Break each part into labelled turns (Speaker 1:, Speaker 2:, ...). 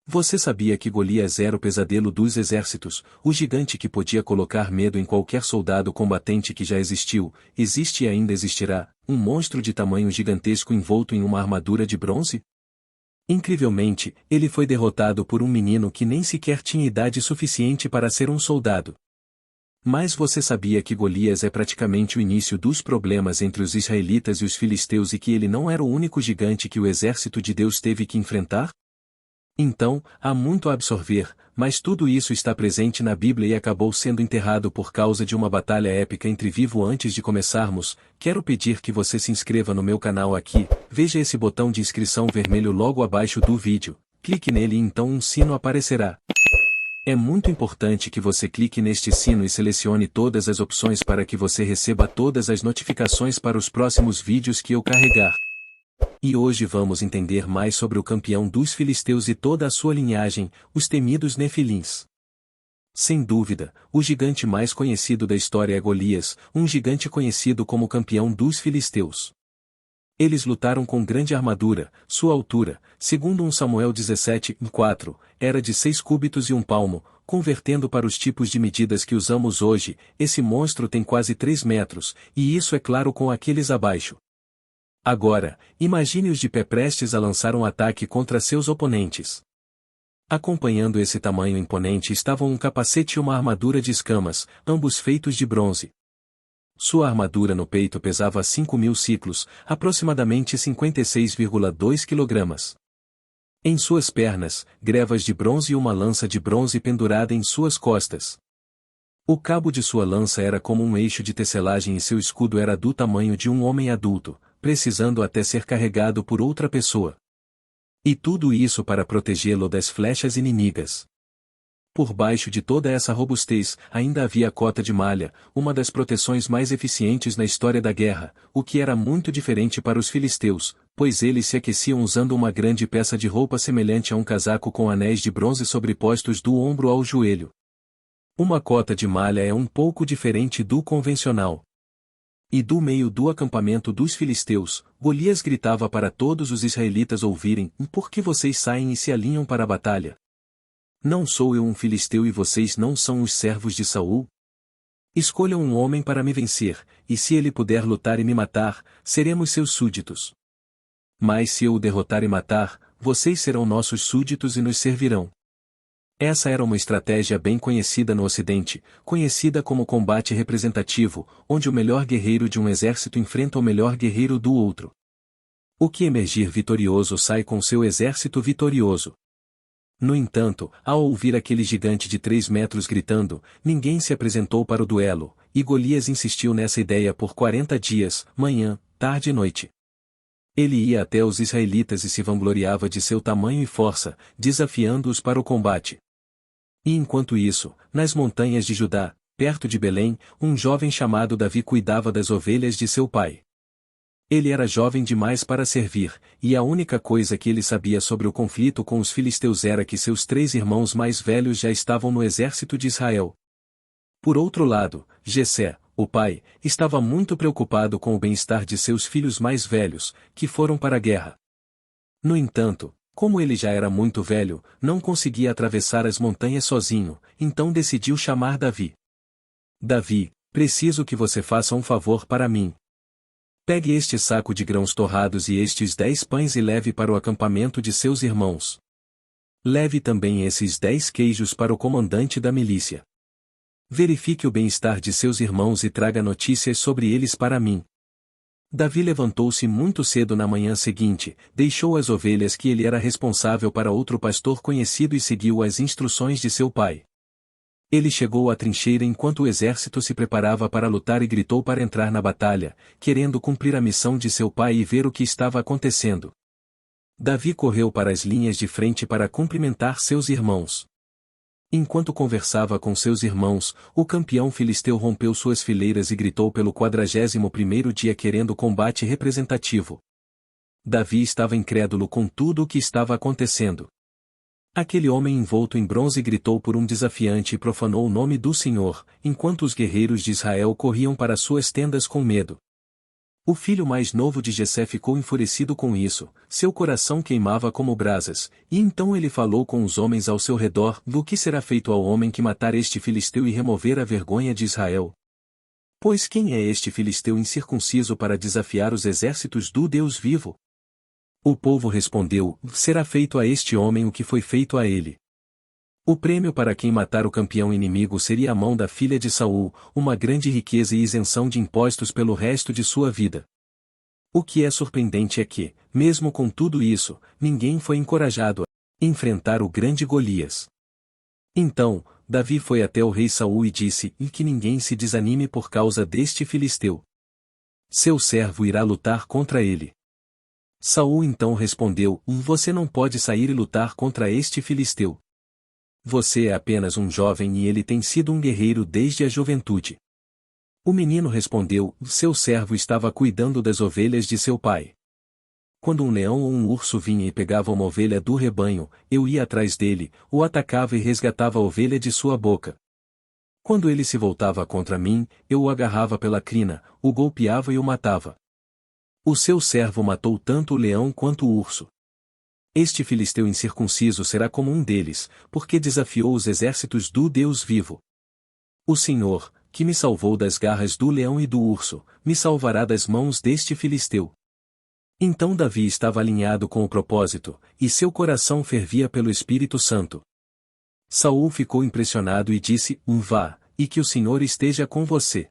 Speaker 1: Você sabia que Golias era o pesadelo dos exércitos, o gigante que podia colocar medo em qualquer soldado combatente que já existiu, existe e ainda existirá, um monstro de tamanho gigantesco envolto em uma armadura de bronze? Incrivelmente, ele foi derrotado por um menino que nem sequer tinha idade suficiente para ser um soldado. Mas você sabia que Golias é praticamente o início dos problemas entre os israelitas e os filisteus e que ele não era o único gigante que o exército de Deus teve que enfrentar? Então, há muito a absorver, mas tudo isso está presente na Bíblia e acabou sendo enterrado por causa de uma batalha épica entre vivo. Antes de começarmos, quero pedir que você se inscreva no meu canal aqui, veja esse botão de inscrição vermelho logo abaixo do vídeo, clique nele e então um sino aparecerá. É muito importante que você clique neste sino e selecione todas as opções para que você receba todas as notificações para os próximos vídeos que eu carregar. E hoje vamos entender mais sobre o campeão dos filisteus e toda a sua linhagem, os temidos Nefilins. Sem dúvida, o gigante mais conhecido da história é Golias, um gigante conhecido como campeão dos filisteus. Eles lutaram com grande armadura, sua altura, segundo 1 Samuel 17:4, era de 6 cúbitos e 1 palmo, convertendo para os tipos de medidas que usamos hoje, esse monstro tem quase 3 metros, e isso é claro com aqueles abaixo. Agora, imagine-os de pé prestes a lançar um ataque contra seus oponentes. Acompanhando esse tamanho imponente estavam um capacete e uma armadura de escamas, ambos feitos de bronze. Sua armadura no peito pesava 5.000 ciclos, aproximadamente 56,2 kg. Em suas pernas, grevas de bronze e uma lança de bronze pendurada em suas costas. O cabo de sua lança era como um eixo de tecelagem e seu escudo era do tamanho de um homem adulto, precisando até ser carregado por outra pessoa. E tudo isso para protegê-lo das flechas inimigas. Por baixo de toda essa robustez, ainda havia a cota de malha, uma das proteções mais eficientes na história da guerra, o que era muito diferente para os filisteus, pois eles se aqueciam usando uma grande peça de roupa semelhante a um casaco com anéis de bronze sobrepostos do ombro ao joelho. Uma cota de malha é um pouco diferente do convencional. E do meio do acampamento dos filisteus, Golias gritava para todos os israelitas ouvirem: por que vocês saem e se alinham para a batalha? Não sou eu um filisteu e vocês não são os servos de Saul? Escolham um homem para me vencer, e se ele puder lutar e me matar, seremos seus súditos. Mas se eu o derrotar e matar, vocês serão nossos súditos e nos servirão. Essa era uma estratégia bem conhecida no Ocidente, conhecida como combate representativo, onde o melhor guerreiro de um exército enfrenta o melhor guerreiro do outro. O que emergir vitorioso sai com seu exército vitorioso. No entanto, ao ouvir aquele gigante de 3 metros gritando, ninguém se apresentou para o duelo, e Golias insistiu nessa ideia por 40 dias, manhã, tarde e noite. Ele ia até os israelitas e se vangloriava de seu tamanho e força, desafiando-os para o combate. E enquanto isso, nas montanhas de Judá, perto de Belém, um jovem chamado Davi cuidava das ovelhas de seu pai. Ele era jovem demais para servir, e a única coisa que ele sabia sobre o conflito com os filisteus era que seus 3 irmãos mais velhos já estavam no exército de Israel. Por outro lado, Jessé, o pai, estava muito preocupado com o bem-estar de seus filhos mais velhos, que foram para a guerra. No entanto, como ele já era muito velho, não conseguia atravessar as montanhas sozinho, então decidiu chamar Davi. Davi, preciso que você faça um favor para mim. Pegue este saco de grãos torrados e estes 10 pães e leve para o acampamento de seus irmãos. Leve também esses 10 queijos para o comandante da milícia. Verifique o bem-estar de seus irmãos e traga notícias sobre eles para mim. Davi levantou-se muito cedo na manhã seguinte, deixou as ovelhas que ele era responsável para outro pastor conhecido e seguiu as instruções de seu pai. Ele chegou à trincheira enquanto o exército se preparava para lutar e gritou para entrar na batalha, querendo cumprir a missão de seu pai e ver o que estava acontecendo. Davi correu para as linhas de frente para cumprimentar seus irmãos. Enquanto conversava com seus irmãos, o campeão filisteu rompeu suas fileiras e gritou pelo 41º dia querendo combate representativo. Davi estava incrédulo com tudo o que estava acontecendo. Aquele homem envolto em bronze gritou por um desafiante e profanou o nome do Senhor, enquanto os guerreiros de Israel corriam para suas tendas com medo. O filho mais novo de Jessé ficou enfurecido com isso, seu coração queimava como brasas, e então ele falou com os homens ao seu redor: do que será feito ao homem que matar este filisteu e remover a vergonha de Israel? Pois quem é este filisteu incircunciso para desafiar os exércitos do Deus vivo? O povo respondeu: será feito a este homem o que foi feito a ele. O prêmio para quem matar o campeão inimigo seria a mão da filha de Saul, uma grande riqueza e isenção de impostos pelo resto de sua vida. O que é surpreendente é que, mesmo com tudo isso, ninguém foi encorajado a enfrentar o grande Golias. Então, Davi foi até o rei Saul e disse: e que ninguém se desanime por causa deste filisteu. Seu servo irá lutar contra ele. Saul então respondeu: você não pode sair e lutar contra este filisteu. Você é apenas um jovem e ele tem sido um guerreiro desde a juventude. O menino respondeu: seu servo estava cuidando das ovelhas de seu pai. Quando um leão ou um urso vinha e pegava uma ovelha do rebanho, eu ia atrás dele, o atacava e resgatava a ovelha de sua boca. Quando ele se voltava contra mim, eu o agarrava pela crina, o golpeava e o matava. O seu servo matou tanto o leão quanto o urso. Este filisteu incircunciso será como um deles, porque desafiou os exércitos do Deus vivo. O Senhor, que me salvou das garras do leão e do urso, me salvará das mãos deste filisteu. Então Davi estava alinhado com o propósito, e seu coração fervia pelo Espírito Santo. Saul ficou impressionado e disse: vá, e que o Senhor esteja com você.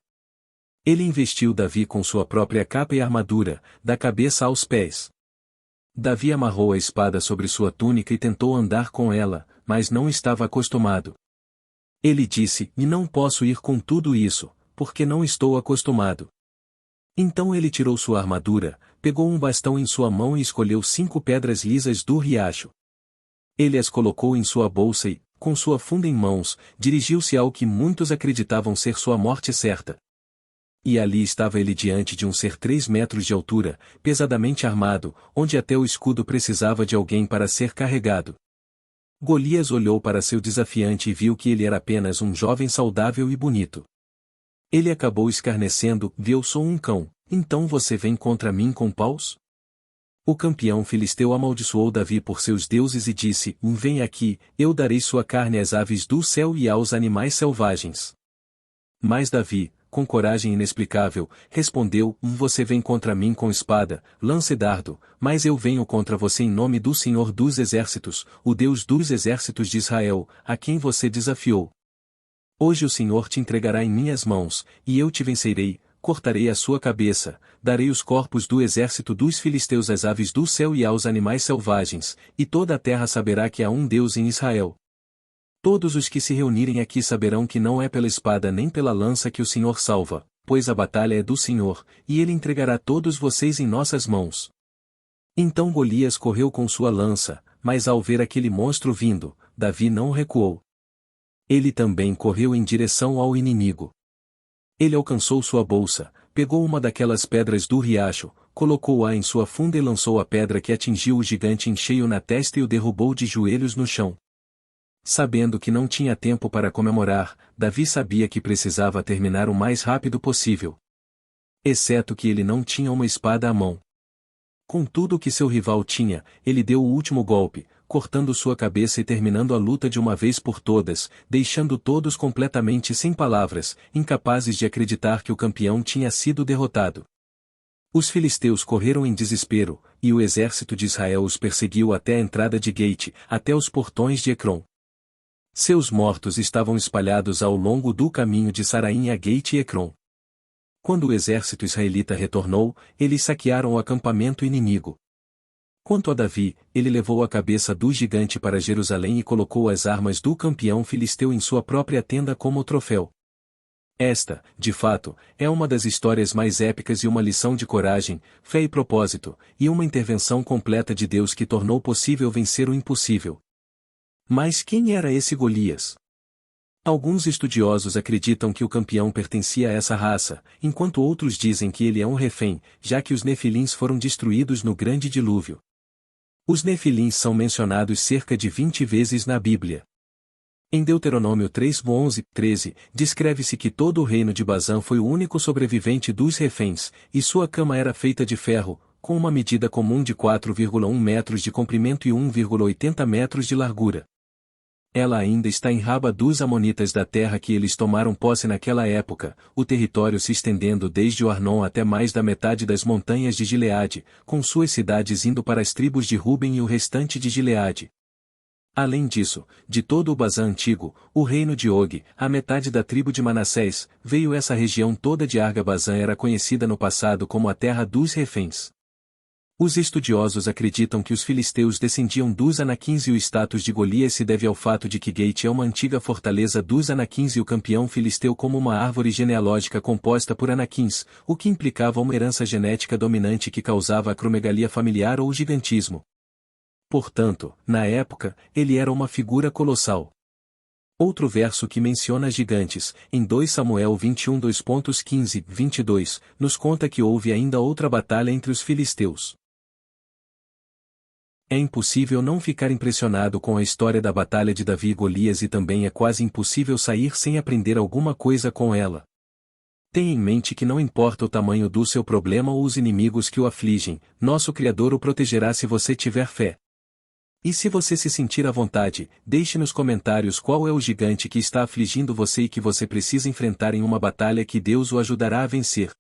Speaker 1: Ele investiu Davi com sua própria capa e armadura, da cabeça aos pés. Davi amarrou a espada sobre sua túnica e tentou andar com ela, mas não estava acostumado. Ele disse: não posso ir com tudo isso, porque não estou acostumado. Então ele tirou sua armadura, pegou um bastão em sua mão e escolheu 5 pedras lisas do riacho. Ele as colocou em sua bolsa e, com sua funda em mãos, dirigiu-se ao que muitos acreditavam ser sua morte certa. E ali estava ele diante de um ser 3 metros de altura, pesadamente armado, onde até o escudo precisava de alguém para ser carregado. Golias olhou para seu desafiante e viu que ele era apenas um jovem saudável e bonito. Ele acabou escarnecendo: eu sou um cão, então você vem contra mim com paus? O campeão filisteu amaldiçoou Davi por seus deuses e disse: vem aqui, eu darei sua carne às aves do céu e aos animais selvagens. Mas Davi, com coragem inexplicável, respondeu: você vem contra mim com espada, lança e dardo, mas eu venho contra você em nome do Senhor dos Exércitos, o Deus dos Exércitos de Israel, a quem você desafiou. Hoje o Senhor te entregará em minhas mãos, e eu te vencerei, cortarei a sua cabeça, darei os corpos do exército dos filisteus às aves do céu e aos animais selvagens, e toda a terra saberá que há um Deus em Israel. Todos os que se reunirem aqui saberão que não é pela espada nem pela lança que o Senhor salva, pois a batalha é do Senhor, e ele entregará todos vocês em nossas mãos. Então Golias correu com sua lança, mas ao ver aquele monstro vindo, Davi não recuou. Ele também correu em direção ao inimigo. Ele alcançou sua bolsa, pegou uma daquelas pedras do riacho, colocou-a em sua funda e lançou a pedra que atingiu o gigante em cheio na testa e o derrubou de joelhos no chão. Sabendo que não tinha tempo para comemorar, Davi sabia que precisava terminar o mais rápido possível. Exceto que ele não tinha uma espada à mão. Com tudo o que seu rival tinha, ele deu o último golpe, cortando sua cabeça e terminando a luta de uma vez por todas, deixando todos completamente sem palavras, incapazes de acreditar que o campeão tinha sido derrotado. Os filisteus correram em desespero, e o exército de Israel os perseguiu até a entrada de Gate, até os portões de Ecrom. Seus mortos estavam espalhados ao longo do caminho de Saraim a Gate e Ecrom. Quando o exército israelita retornou, eles saquearam o acampamento inimigo. Quanto a Davi, ele levou a cabeça do gigante para Jerusalém e colocou as armas do campeão filisteu em sua própria tenda como troféu. Esta, de fato, é uma das histórias mais épicas e uma lição de coragem, fé e propósito, e uma intervenção completa de Deus que tornou possível vencer o impossível. Mas quem era esse Golias? Alguns estudiosos acreditam que o campeão pertencia a essa raça, enquanto outros dizem que ele é um refém, já que os Nefilins foram destruídos no grande dilúvio. Os Nefilins são mencionados cerca de 20 vezes na Bíblia. Em Deuteronômio 3:11-13, descreve-se que todo o reino de Bazã foi o único sobrevivente dos reféns, e sua cama era feita de ferro, com uma medida comum de 4,1 metros de comprimento e 1,80 metros de largura. Ela ainda está em Raba dos Amonitas da terra que eles tomaram posse naquela época, o território se estendendo desde o Arnon até mais da metade das montanhas de Gileade, com suas cidades indo para as tribos de Ruben e o restante de Gileade. Além disso, de todo o Bazã antigo, o reino de Og, a metade da tribo de Manassés, veio essa região toda de Arga-Bazã era conhecida no passado como a terra dos reféns. Os estudiosos acreditam que os filisteus descendiam dos Anaquins e o status de Golias se deve ao fato de que Gate é uma antiga fortaleza dos Anaquins e o campeão filisteu como uma árvore genealógica composta por Anaquins, o que implicava uma herança genética dominante que causava acromegalia familiar ou gigantismo. Portanto, na época, ele era uma figura colossal. Outro verso que menciona gigantes, em 2 Samuel 21 2.15-22, nos conta que houve ainda outra batalha entre os filisteus. É impossível não ficar impressionado com a história da batalha de Davi e Golias e também é quase impossível sair sem aprender alguma coisa com ela. Tenha em mente que não importa o tamanho do seu problema ou os inimigos que o afligem, nosso Criador o protegerá se você tiver fé. E se você se sentir à vontade, deixe nos comentários qual é o gigante que está afligindo você e que você precisa enfrentar em uma batalha que Deus o ajudará a vencer.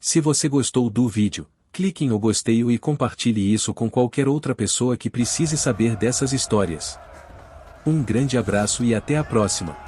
Speaker 1: Se você gostou do vídeo, clique em o gostei e compartilhe isso com qualquer outra pessoa que precise saber dessas histórias. Um grande abraço e até a próxima!